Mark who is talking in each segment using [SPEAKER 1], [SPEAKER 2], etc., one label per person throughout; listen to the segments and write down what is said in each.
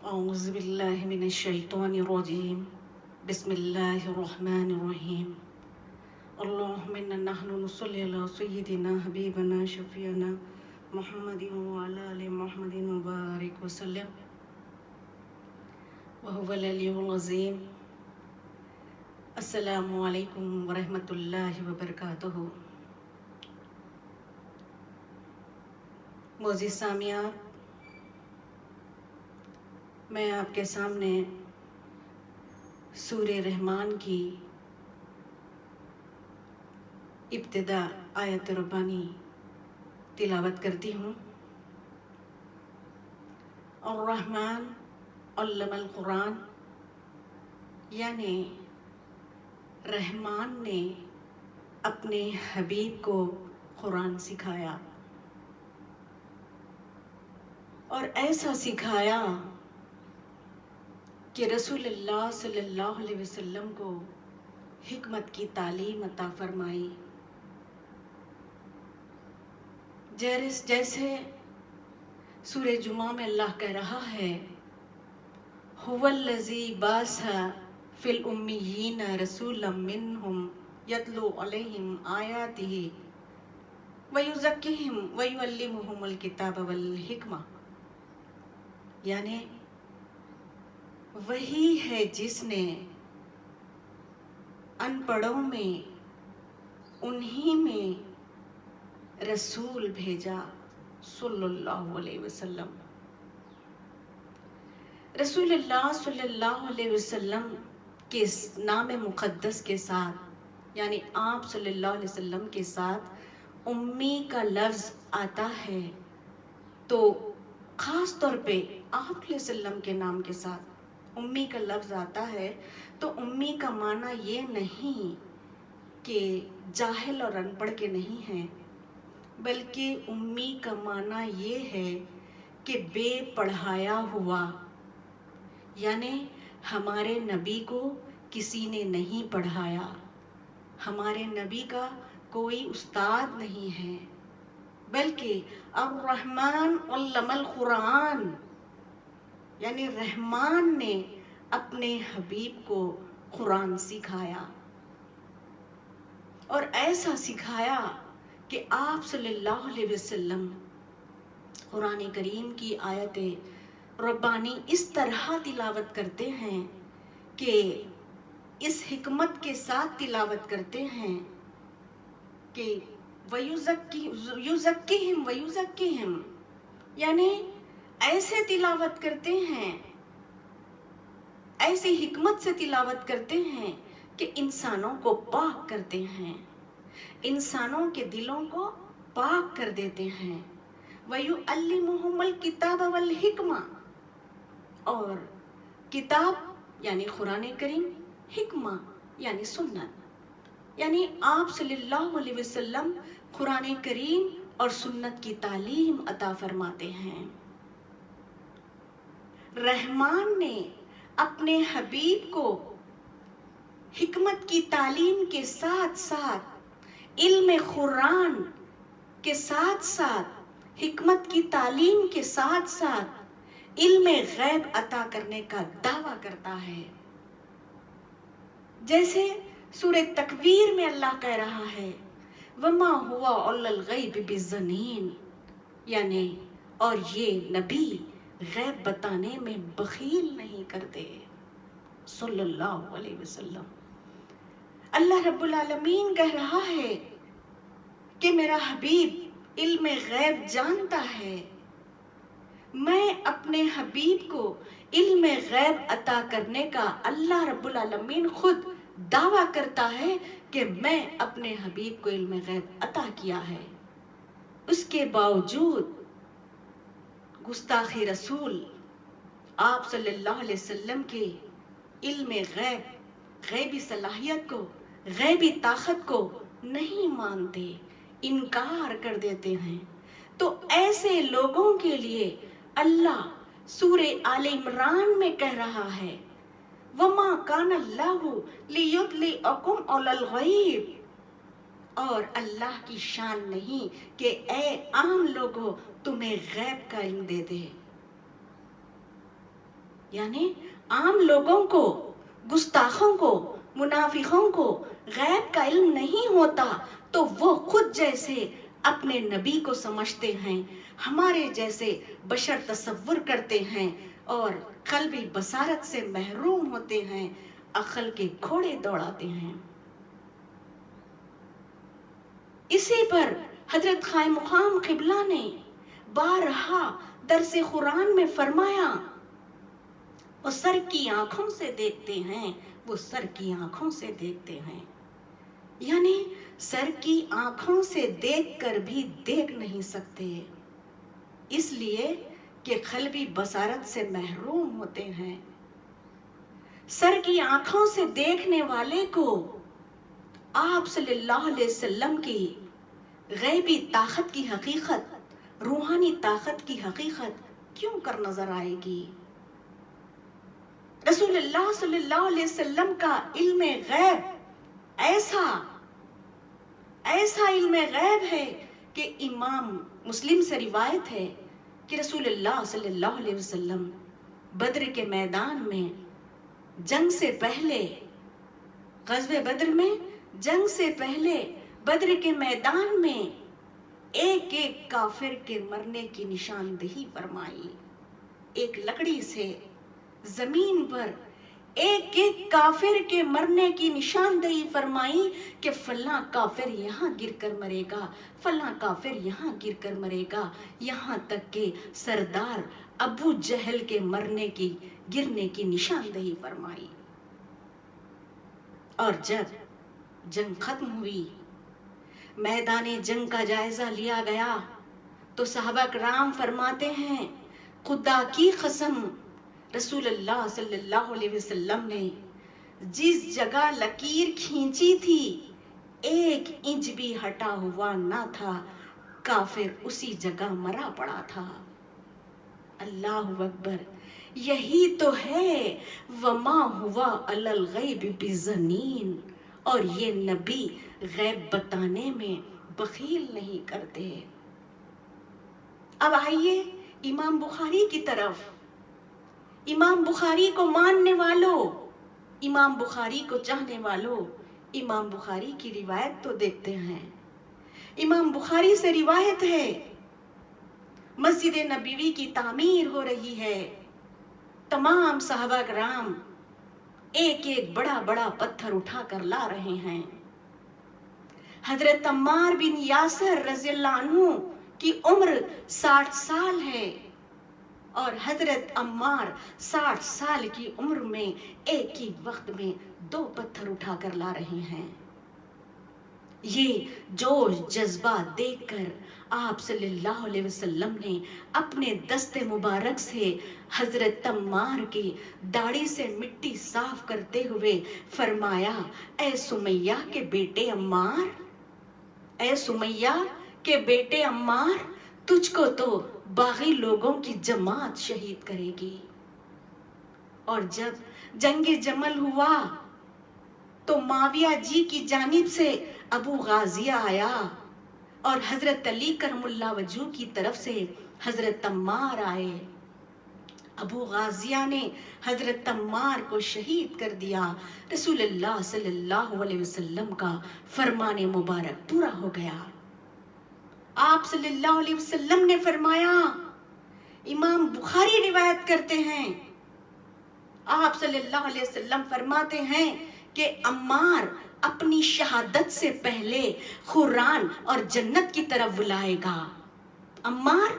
[SPEAKER 1] أعوذ بالله من الشيطان الرجيم. بسم الله الرحمن الرحيم. اللهم إنا نحن نصلي على سيدنا حبيبنا شفيعنا محمد وعلى آل محمد وبارك وسلم وهو العلي العظيم. السلام علیکم ورحمۃ اللہ وبرکاتہ. معزز سامعات، میں آپ کے سامنے سورہ رحمان کی ابتدا آیت ربانی تلاوت کرتی ہوں. الرحمن علم القرآن، یعنی رحمان نے اپنے حبیب کو قرآن سکھایا، اور ایسا سکھایا کہ رسول اللہ صلی اللہ علیہ وسلم کو حکمت کی تعلیم عطا فرمائی. جیسے سورہ جمعہ میں اللہ کہہ رہا ہے، هو الذی بعث فی الامیین رسولا منہم یتلو علیہم آیاتہ ویزکیہم ویعلمہم الکتاب والحکمہ، یعنی وہی ہے جس نے ان پڑھوں میں انہی میں رسول بھیجا صلی اللہ علیہ وسلم. رسول اللہ صلی اللہ علیہ وسلم کے نام مقدس کے ساتھ، یعنی آپ صلی اللہ علیہ وسلم کے ساتھ امی کا لفظ آتا ہے، تو خاص طور پہ آپ علیہ وسلم کے نام کے ساتھ امی کا لفظ آتا ہے، تو امی کا معنی یہ نہیں کہ جاہل اور ان پڑھ کے نہیں ہیں، بلکہ امی کا معنی یہ ہے کہ بے پڑھایا ہوا، یعنی ہمارے نبی کو کسی نے نہیں پڑھایا، ہمارے نبی کا کوئی استاد نہیں ہے، بلکہ الرحمن علم القرآن، یعنی رحمان نے اپنے حبیب کو قرآن سکھایا، اور ایسا سکھایا کہ آپ صلی اللہ علیہ وسلم قرآن کریم کی آیت ربانی اس طرح تلاوت کرتے ہیں کہ اس حکمت کے ساتھ تلاوت کرتے ہیں کہ یزکیہم ویزکیہم، یعنی ایسے تلاوت کرتے ہیں، ایسی حکمت سے تلاوت کرتے ہیں کہ انسانوں کو پاک کرتے ہیں، انسانوں کے دلوں کو پاک کر دیتے ہیں. وَيُعَلِّمُهُمُ الْكِتَابَ وَالْحِکْمَةَ، اور کتاب یعنی قرآن کریم، حکمہ یعنی سنت، یعنی آپ صلی اللہ علیہ وسلم قرآن کریم اور سنت کی تعلیم عطا فرماتے ہیں. رحمان نے اپنے حبیب کو حکمت کی تعلیم کے ساتھ ساتھ، علم قرآن کے ساتھ ساتھ، حکمت کی تعلیم کے ساتھ ساتھ علم غیب عطا کرنے کا دعویٰ کرتا ہے. جیسے سورہ تکویر میں اللہ کہہ رہا ہے، وَمَا هُوَ عَلَى الْغَيْبِ بِضَنِينٍ، یعنی اور یہ نبی غیب بتانے میں بخیل نہیں کرتے صلی اللہ علیہ وسلم. اللہ رب العالمین کہہ رہا ہے کہ میرا حبیب علم غیب جانتا ہے، میں اپنے حبیب کو علم غیب عطا کرنے کا اللہ رب العالمین خود دعویٰ کرتا ہے کہ میں اپنے حبیب کو علم غیب عطا کیا ہے. اس کے باوجود گستاخی رسول آپ صلی اللہ علیہ وسلم کے علم غیب، غیبی صلاحیت کو، غیبی طاقت کو نہیں مانتے، انکار کر دیتے ہیں. تو ایسے لوگوں کے لیے اللہ سورہ آل عمران میں کہہ رہا ہے، وَمَا كَانَ اللَّهُ لِيُطْلِعَكُمْ عَلَى الْغَيْبِ، اور اللہ کی شان نہیں کہ اے عام لوگوں تمہیں غیب کا علم دے دے. یعنی عام لوگوں کو، گستاخوں کو، منافقوں کو غیب کا علم نہیں ہوتا تو وہ خود جیسے اپنے نبی کو سمجھتے ہیں، ہمارے جیسے بشر تصور کرتے ہیں اور قلبی بصارت سے محروم ہوتے ہیں، عقل کے گھوڑے دوڑاتے ہیں۔ اسی پر حضرت قائم مقام قبلہ نے بارہا درس قرآن میں فرمایا، وہ سر کی آنکھوں سے دیکھتے ہیں، وہ سر کی آنکھوں سے دیکھتے ہیں، یعنی سر کی آنکھوں سے دیکھ کر بھی دیکھ نہیں سکتے، اس لیے کہ قلبی بصارت سے محروم ہوتے ہیں۔ سر کی آنکھوں سے دیکھنے والے کو آپ صلی اللہ علیہ وسلم کی غیبی طاقت کی حقیقت، روحانی طاقت کی حقیقت کیوں کر نظر آئے گی؟ رسول اللہ صلی اللہ علیہ وسلم کا علم غیب ایسا علم غیب ہے کہ امام مسلم سے روایت ہے کہ رسول اللہ صلی اللہ علیہ وسلم بدر کے میدان میں جنگ سے پہلے، غزوہ بدر میں جنگ سے پہلے بدر کے میدان میں ایک ایک کافر کے مرنے کی نشاندہی فرمائی، ایک لکڑی سے زمین پر ایک ایک کافر کے مرنے کی نشاندہی فرمائی کہ فلاں کافر یہاں گر کر مرے گا، فلاں کافر یہاں گر کر مرے گا، یہاں تک کہ سردار ابو جہل کے گرنے کی نشاندہی فرمائی۔ اور جب جنگ ختم ہوئی، میدان جنگ کا جائزہ لیا گیا تو صحابہ کرام فرماتے ہیں، خدا کی قسم رسول اللہ صلی اللہ علیہ وسلم نے جس جگہ لکیر کھینچی تھی ایک انچ بھی ہٹا ہوا نہ تھا، کافر اسی جگہ مرا پڑا تھا۔ اللہ اکبر، یہی تو ہے وما ہوا علی الغیب بضنین، اور یہ نبی غیب بتانے میں بخیل نہیں کرتے۔ اب آئیے امام بخاری کی طرف، امام بخاری کو ماننے والوں، امام بخاری کو چاہنے والوں، امام بخاری کی روایت تو دیکھتے ہیں۔ امام بخاری سے روایت ہے، مسجد نبوی کی تعمیر ہو رہی ہے، تمام صحابہ کرام ایک ایک بڑا بڑا پتھر اٹھا کر لا رہے ہیں۔ حضرت عمار بن یاسر رضی اللہ عنہ کی عمر 60 سال ہے اور حضرت عمار 60 سال کی عمر میں ایک ہی وقت میں 2 پتھر اٹھا کر لا رہے ہیں۔ یہ جوش جذبہ دیکھ کر آپ صلی اللہ علیہ وسلم نے اپنے دست مبارک سے حضرت عمار کی داڑھی سے مٹی صاف کرتے ہوئے فرمایا، اے سمیہ کے بیٹے عمار، اے سمیہ کے بیٹے عمار، تجھ کو تو باغی لوگوں کی جماعت شہید کرے گی۔ اور جب جنگ جمل ہوا تو معاویہ جی کی جانب سے ابو غازیہ آیا اور حضرت علی کرم اللہ وجہہ کی طرف سے حضرت عمار آئے۔ ابو غازیہ نے حضرت عمار کو شہید کر دیا، رسول اللہ صلی اللہ علیہ وسلم کا فرمان مبارک پورا ہو گیا۔ آپ صلی اللہ علیہ وسلم نے فرمایا، امام بخاری روایت کرتے ہیں، آپ صلی اللہ علیہ وسلم فرماتے ہیں کہ عمار اپنی شہادت سے پہلے قرآن اور جنت کی طرف بلائے گا۔ عمار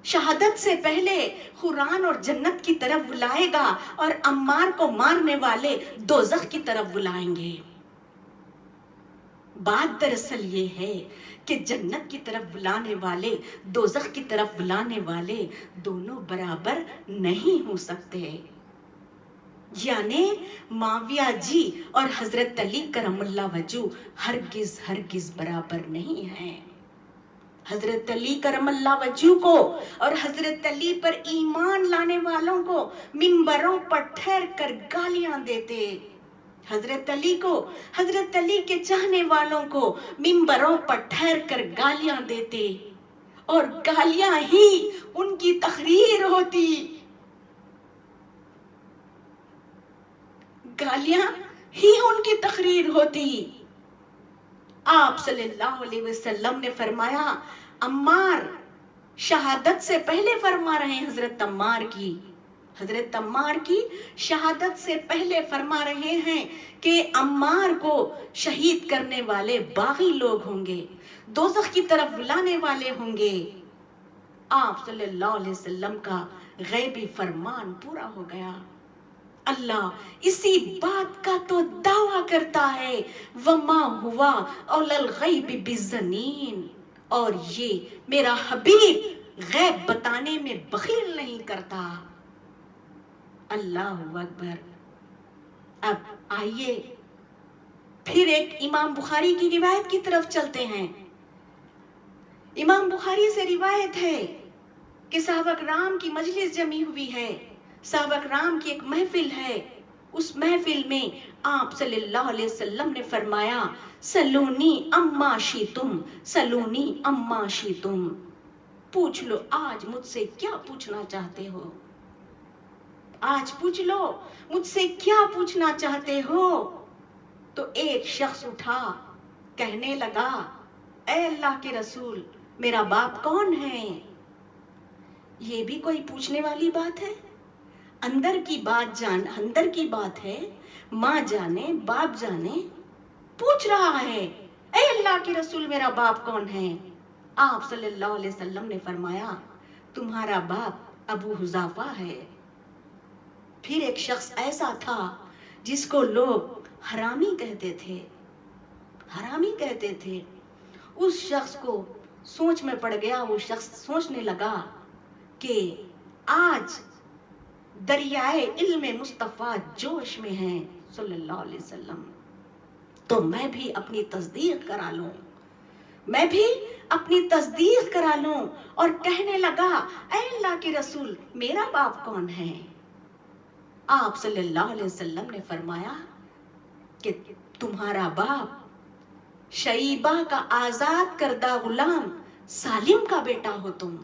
[SPEAKER 1] شہادت سے پہلے قرآن اور جنت کی طرف بلائے گا اور عمار کو مارنے والے دوزخ کی طرف بلائیں گے۔ بات دراصل یہ ہے کہ جنت کی طرف بلانے والے، دوزخ کی طرف بلانے والے دونوں برابر نہیں ہو سکتے، یعنی معاویہ جی اور حضرت علی کرم اللہ وجہہ ہرگز ہرگز برابر نہیں ہیں۔ حضرت علی کرم اللہ وجہہ کو اور حضرت علی پر ایمان لانے والوں کو منبروں پر ٹھہر کر گالیاں دیتے، حضرت علی کو، حضرت علی کے چاہنے والوں کو منبروں پر ٹھہر کر گالیاں دیتے اور گالیاں ہی ان کی تقریر ہوتی۔ گالیاں ہی ان کی تقریر ہوتی. آپ صلی اللہ علیہ وسلم نے فرمایا عمار شہادت سے پہلے فرما رہے ہیں، حضرت عمار کی شہادت سے پہلے فرما رہے ہیں کہ عمار کو شہید کرنے والے باغی لوگ ہوں گے، دوزخ کی طرف بلانے والے ہوں گے. آپ صلی اللہ علیہ وسلم کا غیبی فرمان پورا ہو گیا. اللہ اسی بات کا تو دعویٰ کرتا ہے وَمَا هُوَ عَلَى الْغَيْبِ بِالظَّنِينَ، اور یہ میرا حبیب غیب بتانے میں بخیل نہیں کرتا. اللہ اکبر. اب آئیے پھر ایک امام بخاری کی روایت کی طرف چلتے ہیں. امام بخاری سے روایت ہے کہ صحابہ کرام کی مجلس جمی ہوئی ہے، صحابہ کرام کی ایک محفل ہے. اس محفل میں آپ صلی اللہ علیہ وسلم نے فرمایا سلونی اما شیتم، سلونی اما شیتم، پوچھ لو آج مجھ سے کیا پوچھنا چاہتے ہو، آج پوچھ لو مجھ سے کیا پوچھنا چاہتے ہو. تو ایک شخص اٹھا کہنے لگا اے اللہ کے رسول میرا باپ کون ہے؟ یہ بھی کوئی پوچھنے والی بات ہے؟ اندر کی بات ہے، ماں جانے باپ جانے، پوچھ رہا ہے اے اللہ کے رسول میرا باپ کون ہے؟ آپ صلی اللہ علیہ وسلم نے فرمایا تمہارا باپ ابو حذافہ ہے. پھر ایک شخص ایسا تھا جس کو لوگ حرامی کہتے تھے. اس شخص کو سوچ میں پڑ گیا، وہ شخص سوچنے لگا کہ آج دریائے علم مصطفیٰ جوش میں ہیں صلی اللہ علیہ وسلم، تو میں بھی اپنی تصدیق کرا لوں اور کہنے لگا اے اللہ کے رسول میرا باپ کون ہے؟ آپ صلی اللہ علیہ وسلم نے فرمایا کہ تمہارا باپ شیبہ کا آزاد کردہ غلام سالم کا بیٹا ہو تم.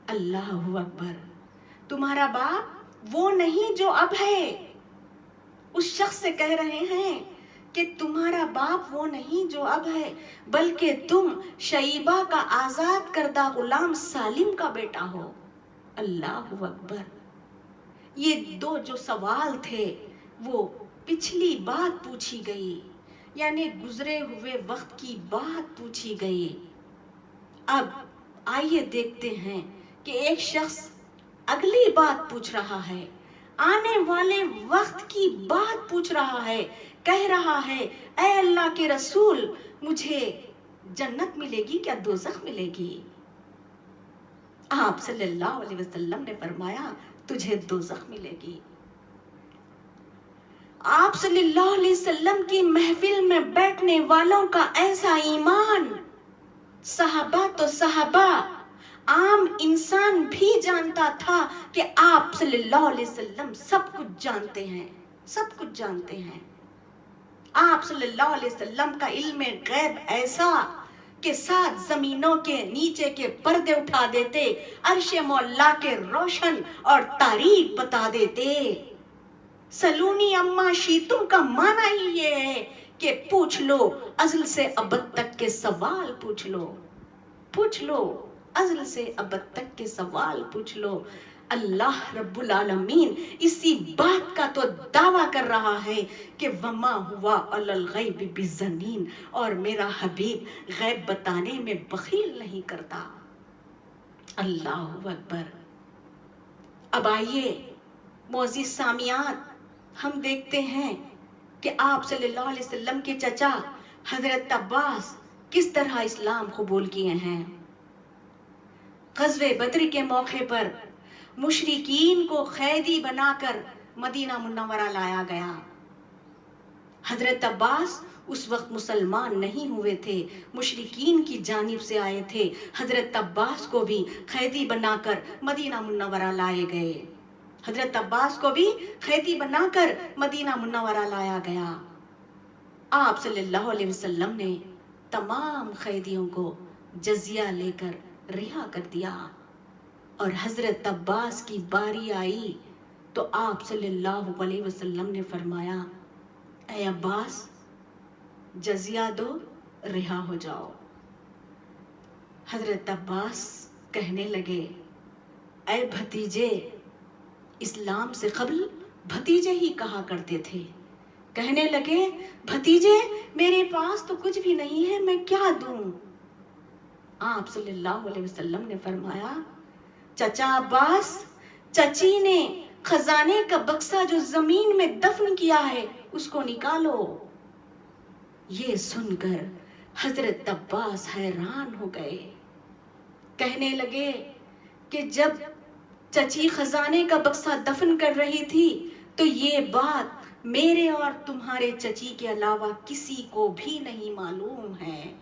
[SPEAKER 1] اللہ اکبر. تمہارا باپ وہ نہیں جو اب ہے. اس شخص سے کہہ رہے ہیں کہ تمہارا باپ وہ نہیں جو اب ہے، بلکہ تم شیبہ کا آزاد کردہ غلام سالم کا بیٹا ہو. اللہ اکبر. یہ دو جو سوال تھے وہ پچھلی بات پوچھی گئی، یعنی گزرے ہوئے وقت کی بات پوچھی گئی. اب آئیے دیکھتے ہیں کہ ایک شخص اگلی بات پوچھ رہا ہے، آنے والے وقت کی بات پوچھ رہا ہے، کہہ رہا ہے اے اللہ کے رسول مجھے جنت ملے گی کیا دوزخ ملے گی؟ آپ صلی اللہ علیہ وسلم نے فرمایا تجھے دوزخ ملے گی. آپ صلی اللہ علیہ وسلم کی محفل میں بیٹھنے والوں کا ایسا ایمان، صحابہ تو صحابہ، عام انسان بھی جانتا تھا کہ آپ صلی اللہ علیہ وسلم سب کچھ جانتے ہیں. آپ صلی اللہ علیہ وسلم کا علم غیب ایسا کہ 7 زمینوں کے نیچے کے پردے اٹھا دیتے، عرش مولا کے روشن اور تاریک بتا دیتے. سلونی اما شیتم کا معنی ہی یہ ہے کہ پوچھ لو ازل سے ابد تک کے سوال پوچھ لو ازل سے ابد تک کے سوال پوچھ لو. اللہ رب العالمین اسی بات کا تو دعویٰ کر رہا ہے کہ وما ہوا علی الغیب بظنین، اور میرا حبیب غیب بتانے میں بخیل نہیں کرتا. اللہ اکبر. اب آئیے معزز سامعات، ہم دیکھتے ہیں کہ آپ صلی اللہ علیہ وسلم کے چچا حضرت عباس کس طرح اسلام قبول کیے ہیں. غزوہ بدر کے موقع پر مشرکین کو قیدی بنا کر مدینہ منورہ لایا گیا. حضرت عباس اس وقت مسلمان نہیں ہوئے تھے، مشرکین کی جانب سے آئے تھے. حضرت عباس کو بھی قیدی بنا کر مدینہ منورہ لائے گئے. حضرت عباس کو بھی قیدی بنا کر مدینہ منورہ لایا گیا. آپ صلی اللہ علیہ وسلم نے تمام قیدیوں کو جزیہ لے کر رہا کر دیا، اور حضرت عباس کی باری آئی تو آپ صلی اللہ علیہ وسلم نے فرمایا اے عباس جزیہ دو رہا ہو جاؤ. حضرت عباس کہنے لگے اے بھتیجے، اسلام سے قبل بھتیجے ہی کہا کرتے تھے. کہنے لگے بھتیجے میرے پاس تو کچھ بھی نہیں ہے، میں کیا دوں؟ آپ صلی اللہ علیہ وسلم نے فرمایا چچا عباس، چچی نے خزانے کا بکسہ جو زمین میں دفن کیا ہے اس کو نکالو. یہ سن کر حضرت عباس حیران ہو گئے. کہنے لگے کہ جب چچی خزانے کا بکسہ دفن کر رہی تھی تو یہ بات میرے اور تمہارے چچی کے علاوہ کسی کو بھی نہیں معلوم ہے،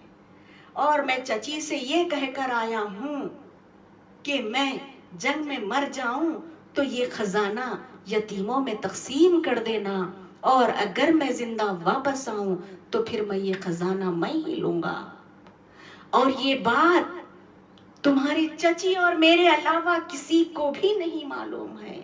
[SPEAKER 1] اور میں چچی سے یہ کہہ کر آیا ہوں کہ میں جنگ میں مر جاؤں تو یہ خزانہ یتیموں میں تقسیم کر دینا، اور اگر میں زندہ واپس آؤں تو پھر میں یہ خزانہ میں ہی لوں گا، اور یہ بات تمہاری چچی اور میرے علاوہ کسی کو بھی نہیں معلوم ہے.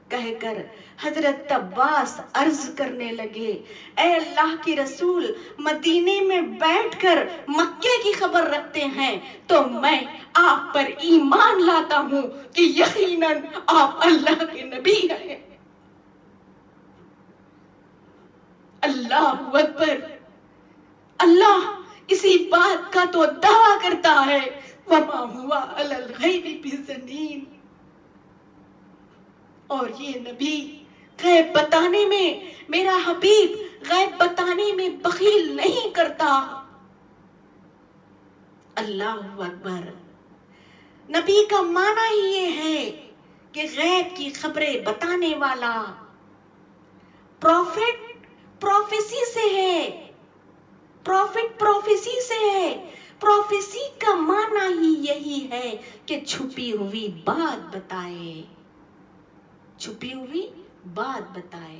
[SPEAKER 1] کہہ کر حضرت عباس عرض کرنے لگے اے اللہ کی رسول، مدینے میں بیٹھ کر مکے کی خبر رکھتے ہیں تو میں آپ پر ایمان لاتا ہوں کہ یقیناً آپ اللہ کے نبی ہیں. اللہ اکبر. اللہ اسی بات کا تو دعویٰ کرتا ہے وما ہوا علی الغیب بضنین. اور یہ نبی غیب بتانے میں، میرا حبیب غیب بتانے میں بخیل نہیں کرتا. اللہ اکبر. نبی کا معنی ہی یہ ہے کہ غیب کی خبریں بتانے والا. پروفٹ پروفیسی سے ہے، پروفٹ پروفیسی سے ہے. پروفیسی کا معنی ہی یہی ہے کہ چھپی ہوئی بات بتائے، چھپی ہوئی بات بتائے.